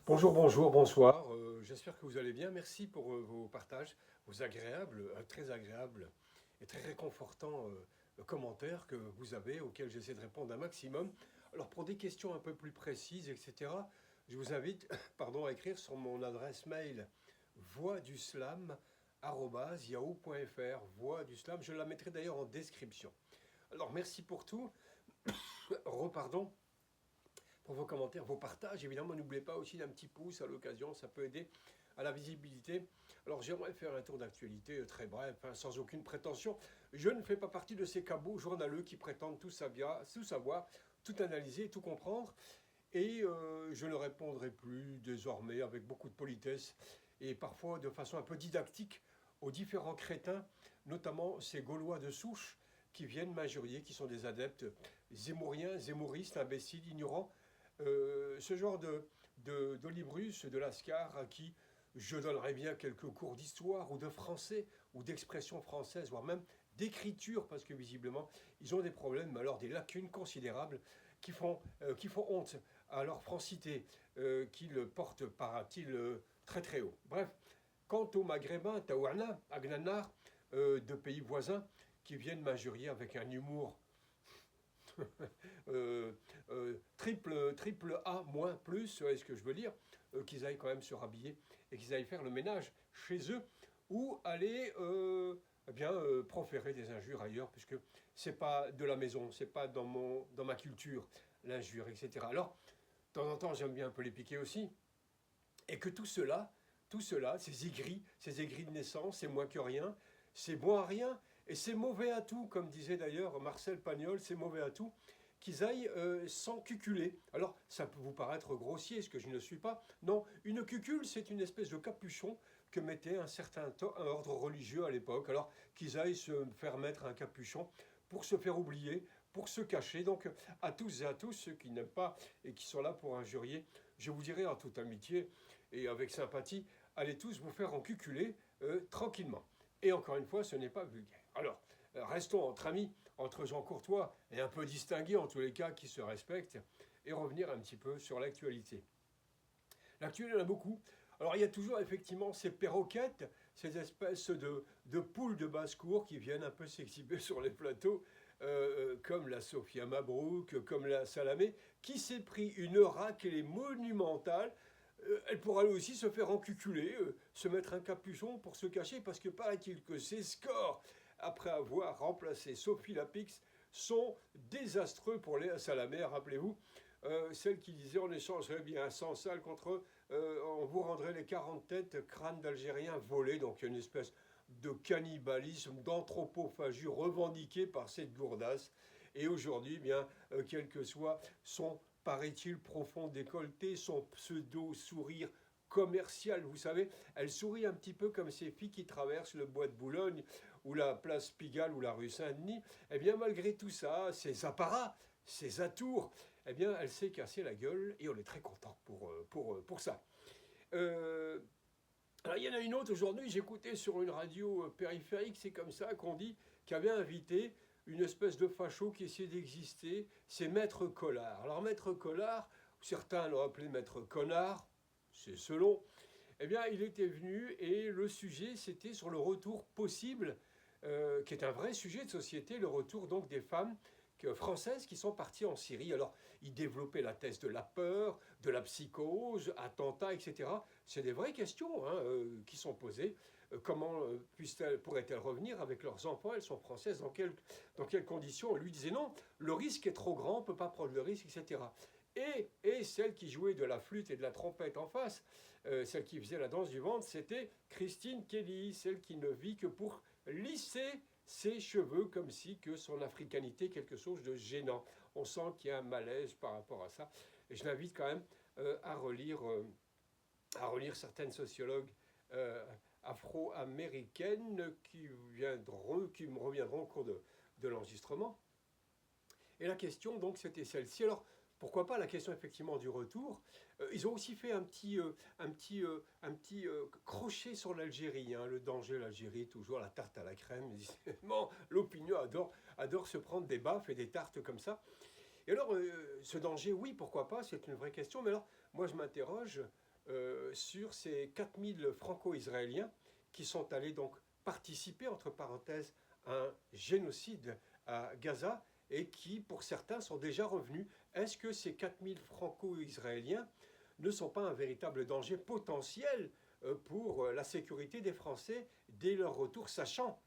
Bonjour, bonjour, bonsoir. J'espère que vous allez bien. Merci pour vos partages, vos très agréables et très réconfortants commentaires que vous avez, auxquels j'essaie de répondre un maximum. Alors pour des questions un peu plus précises, etc., je vous invite pardon, à écrire sur mon adresse mail voixduslam@yahoo.fr. Voix du slam, je la mettrai d'ailleurs en description. Alors merci pour tout. Repardon pour vos commentaires, vos partages. Évidemment, n'oubliez pas aussi d'un petit pouce à l'occasion, ça peut aider à la visibilité. Alors j'aimerais faire un tour d'actualité très bref, hein, sans aucune prétention. Je ne fais pas partie de ces cabots journaleux qui prétendent tout savoir, tout analyser, tout comprendre. Et je ne répondrai plus désormais avec beaucoup de politesse et parfois de façon un peu didactique aux différents crétins, notamment ces Gaulois de souche qui viennent m'injurier, qui sont des adeptes zémouriens, zémouristes, imbéciles, ignorants, ce genre d'Olibrus, de Lascar, à qui je donnerais bien quelques cours d'histoire ou de français ou d'expression française, voire même d'écriture, parce que visiblement, ils ont des problèmes, alors des lacunes considérables qui font honte à leur francité, qu'ils portent, paraît-il, très très haut. Bref, quant aux Maghrébins, Taouana, Agnanar, de pays voisins, qui viennent m'injurier avec un humour triple A moins plus, est ce que je veux dire, qu'ils aillent quand même se rhabiller et qu'ils aillent faire le ménage chez eux ou aller proférer des injures ailleurs, puisque c'est pas de la maison, c'est pas dans ma culture, l'injure, etc. Alors, de temps en temps, j'aime bien un peu les piquer aussi, et que tout cela, ces aigris de naissance, c'est moins que rien, c'est bon à rien, et c'est mauvais à tout, comme disait d'ailleurs Marcel Pagnol, c'est mauvais à tout, qu'ils aillent s'encuculer. Alors, ça peut vous paraître grossier, ce que je ne suis pas. Non, une cucule, c'est une espèce de capuchon que mettait un ordre religieux à l'époque. Alors, qu'ils aillent se faire mettre un capuchon pour se faire oublier, pour se cacher. Donc, à tous et à tous, ceux qui n'aiment pas et qui sont là pour injurier, je vous dirai en toute amitié et avec sympathie, allez tous vous faire encuculer tranquillement. Et encore une fois, ce n'est pas vulgaire. Alors, restons entre amis, entre gens courtois et un peu distingués, en tous les cas, qui se respectent, et revenir un petit peu sur l'actualité. L'actualité, il y en a beaucoup. Alors, il y a toujours effectivement ces perroquettes, ces espèces de poules de basse-cour qui viennent un peu s'exhiber sur les plateaux, comme la Sophia Mabrouk, comme la Salamé, qui s'est pris une raclée monumentale. Elle pourra lui aussi se faire encuculer, se mettre un capuchon pour se cacher, parce que paraît-il que ses scores, après avoir remplacé Sophie Lapix, sont désastreux pour Léa Salamé, rappelez-vous. Celle qui disait on échangerait bien 100 salles contre on vous rendrait les 40 têtes crânes d'Algériens volés, donc une espèce de cannibalisme, d'anthropophagie revendiquée par cette gourdasse. Et aujourd'hui, eh bien, quel que soit son, paraît-il, profond décolleté, son pseudo-sourire commercial, vous savez, elle sourit un petit peu comme ces filles qui traversent le bois de Boulogne ou la place Pigalle ou la rue Saint-Denis. Eh bien, malgré tout ça, ces apparats, ces atours, eh bien, elle s'est cassée la gueule et on est très content pour ça. Euh, alors, il y en a une autre aujourd'hui, j'écoutais sur une radio périphérique, c'est comme ça qu'on dit, qui avait invité une espèce de facho qui essayait d'exister, c'est Maître Collard. Alors, Maître Collard, certains l'ont appelé Maître Connard, c'est selon, eh bien, il était venu et le sujet, c'était sur le retour possible, qui est un vrai sujet de société, le retour donc des femmes françaises qui sont parties en Syrie. Alors, il développait la thèse de la peur, de la psychose, attentats, etc. C'est des vraies questions hein, qui sont posées. Comment pourraient-elles revenir avec leurs enfants? Elles sont françaises. Dans quelles conditions? On lui disait non, le risque est trop grand, on ne peut pas prendre le risque, etc. Et celle qui jouait de la flûte et de la trompette en face, celle qui faisait la danse du ventre, c'était Christine Kelly, celle qui ne vit que pour lisser ses cheveux comme si que son africanité est quelque chose de gênant. On sent qu'il y a un malaise par rapport à ça. Et je l'invite quand même à relire certaines sociologues afro-américaines qui me reviendront au cours de l'enregistrement. Et la question, donc, c'était celle-ci. Alors, pourquoi pas la question effectivement du retour. Ils ont aussi fait un petit crochet sur l'Algérie, hein, le danger de l'Algérie, toujours la tarte à la crème. Bon, l'opinion adore se prendre des baffes et des tartes comme ça. Et alors, ce danger, oui, pourquoi pas, c'est une vraie question. Mais alors, moi, je m'interroge, sur ces 4000 franco-israéliens qui sont allés donc participer, entre parenthèses, à un génocide à Gaza et qui, pour certains, sont déjà revenus. Est-ce que ces 4000 franco-israéliens ne sont pas un véritable danger potentiel pour la sécurité des Français dès leur retour, sachant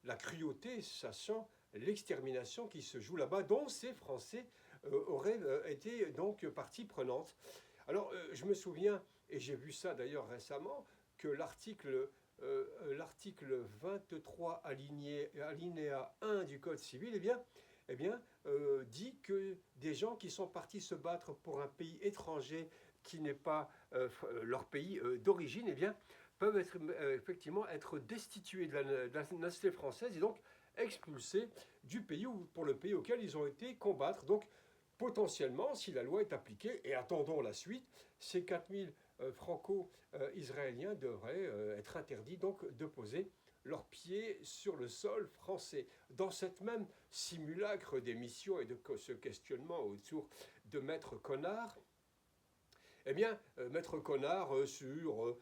la cruauté, sachant l'extermination qui se joue là-bas, dont ces Français auraient été donc partie prenante. Alors, je me souviens, et j'ai vu ça d'ailleurs récemment, que l'article 23 alinéa 1 du Code civil, dit que des gens qui sont partis se battre pour un pays étranger qui n'est pas leur pays d'origine, peuvent effectivement être destitués de la nationalité française et donc expulsés du pays ou pour le pays auquel ils ont été combattre. Donc, potentiellement, si la loi est appliquée, et attendons la suite, ces 4000 franco-israéliens devraient être interdits donc de poser leurs pieds sur le sol français. Dans cette même simulacre d'émission et de ce questionnement autour de Maître Connard, Maître Connard, sur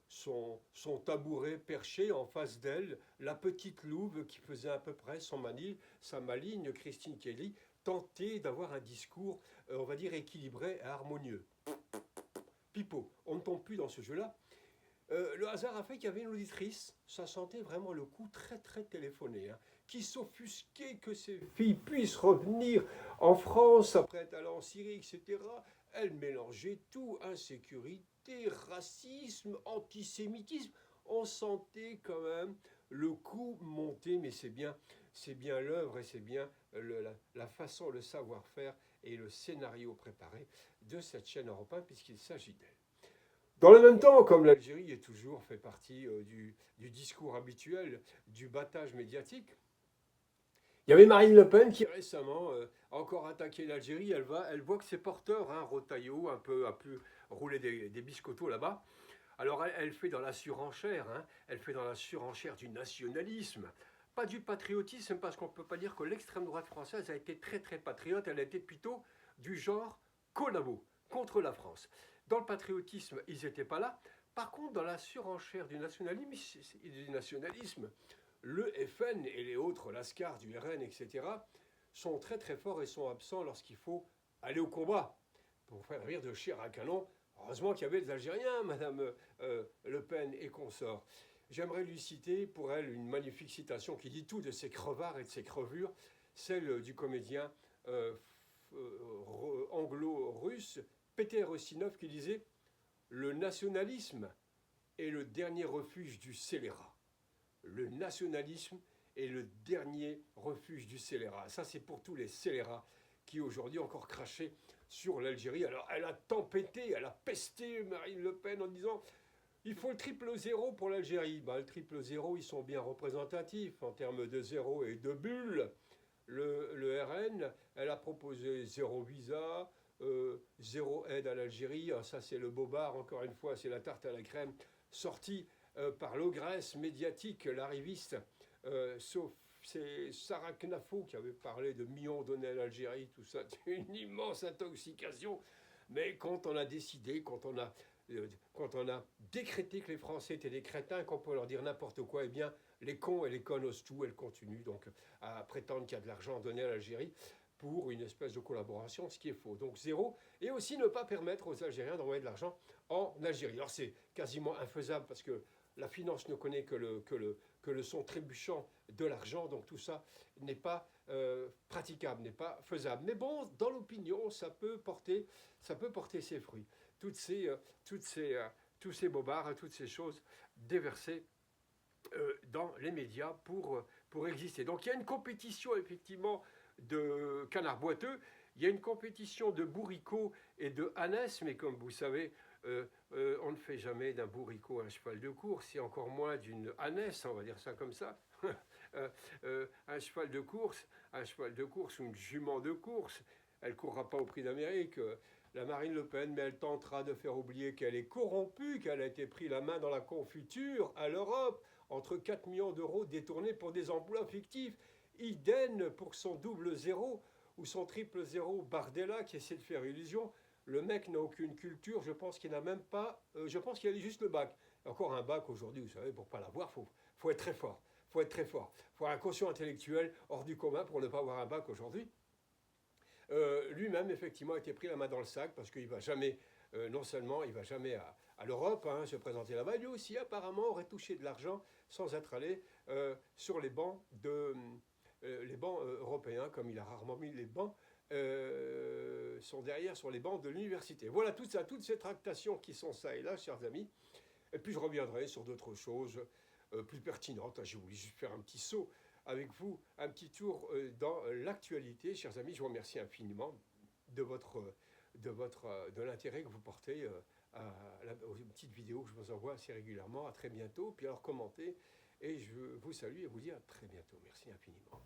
son tabouret perché en face d'elle, la petite louve qui faisait à peu près sa maligne, Christine Kelly, tentait d'avoir un discours, on va dire, équilibré et harmonieux. Pipeau, on ne tombe plus dans ce jeu-là. Le hasard a fait qu'il y avait une auditrice, ça sentait vraiment le coup très très téléphoné, qui s'offusquait que ces filles puissent revenir en France après être allées en Syrie, etc. Elle mélangeait tout, insécurité, racisme, antisémitisme. On sentait quand même le coup monter, mais c'est bien l'œuvre et c'est bien la façon, le savoir-faire et le scénario préparé de cette chaîne Europe 1 puisqu'il s'agit d'elle. Dans le même temps, comme l'Algérie est toujours fait partie du discours habituel, du battage médiatique, il y avait Marine Le Pen qui récemment a encore attaqué l'Algérie. Elle voit que ses porteurs, Rotaillot, un peu rouler des biscottos là-bas. Alors elle fait dans la surenchère, elle fait dans la surenchère du nationalisme, pas du patriotisme, parce qu'on ne peut pas dire que l'extrême droite française a été très très patriote, elle a été plutôt du genre collabo, contre la France. Dans le patriotisme, ils n'étaient pas là. Par contre, dans la surenchère du nationalisme, le FN et les autres, l'ASCAR du RN, etc., sont très très forts et sont absents lorsqu'il faut aller au combat pour faire rire de chair à canon. Heureusement qu'il y avait des Algériens, Madame Le Pen et consorts. J'aimerais lui citer pour elle une magnifique citation qui dit tout de ces crevards et de ces crevures, celle du comédien anglo-russe Peter Ustinov qui disait « Le nationalisme est le dernier refuge du scélérat. » Le nationalisme est le dernier refuge du scélérat. Ça, c'est pour tous les scélérats qui aujourd'hui ont encore craché sur l'Algérie. Alors, elle a tempêté, elle a pesté Marine Le Pen en disant « Il faut le triple zéro pour l'Algérie. » Le triple zéro, ils sont bien représentatifs en termes de zéro et de bulles. Le RN, elle a proposé zéro visa, zéro aide à l'Algérie. Ça, c'est le bobard, encore une fois, c'est la tarte à la crème sortie par l'ogresse médiatique, l'arriviste, sauf c'est Sarah Knafo qui avait parlé de millions donnés à l'Algérie, tout ça, c'est une immense intoxication. Mais quand on a décidé, quand on a décrété que les Français étaient des crétins, qu'on peut leur dire n'importe quoi, les cons et les connes osent tout, elles continuent donc à prétendre qu'il y a de l'argent donné à l'Algérie pour une espèce de collaboration, ce qui est faux. Donc zéro, et aussi ne pas permettre aux Algériens d'envoyer de l'argent en Algérie. Alors c'est quasiment infaisable parce que la finance ne connaît que le son trébuchant de l'argent, donc tout ça n'est pas praticable, n'est pas faisable. Mais bon, dans l'opinion, ça peut porter ses fruits. Tous ces bobards, toutes ces choses déversées dans les médias pour exister. Donc il y a une compétition effectivement de canards boiteux, il y a une compétition de bourricots et de ânesses, mais comme vous savez, on ne fait jamais d'un bourricot un cheval de course, et encore moins d'une ânesse, on va dire ça comme ça. Un cheval de course ou une jument de course, elle ne courra pas au prix d'Amérique. La Marine Le Pen, mais elle tentera de faire oublier qu'elle est corrompue, qu'elle a été pris la main dans la confiture à l'Europe, entre 4 millions d'euros détournés pour des emplois fictifs. Idem pour son double zéro ou son triple zéro Bardella qui essaie de faire illusion. Le mec n'a aucune culture, je pense qu'il n'a même pas, je pense qu'il a juste le bac. Encore un bac aujourd'hui, vous savez, pour ne pas l'avoir, faut être très fort. Faut être très fort. Faut avoir un quotient intellectuel hors du commun pour ne pas avoir un bac aujourd'hui. Lui-même, effectivement, a été pris la main dans le sac parce qu'il ne va jamais, non seulement il ne va jamais à l'Europe se présenter là-bas, lui aussi apparemment aurait touché de l'argent sans être allé sur les bancs, européens, comme il a rarement mis les bancs, sont derrière sur les bancs de l'université. Voilà tout ça, toutes ces tractations qui sont ça et là, chers amis. Et puis je reviendrai sur d'autres choses plus pertinentes. J'ai voulu juste faire un petit saut avec vous, un petit tour dans l'actualité. Chers amis, je vous remercie infiniment de de l'intérêt que vous portez aux petites vidéos que je vous envoie assez régulièrement. À très bientôt. Puis alors commentez. Et je vous salue et vous dis à très bientôt. Merci infiniment.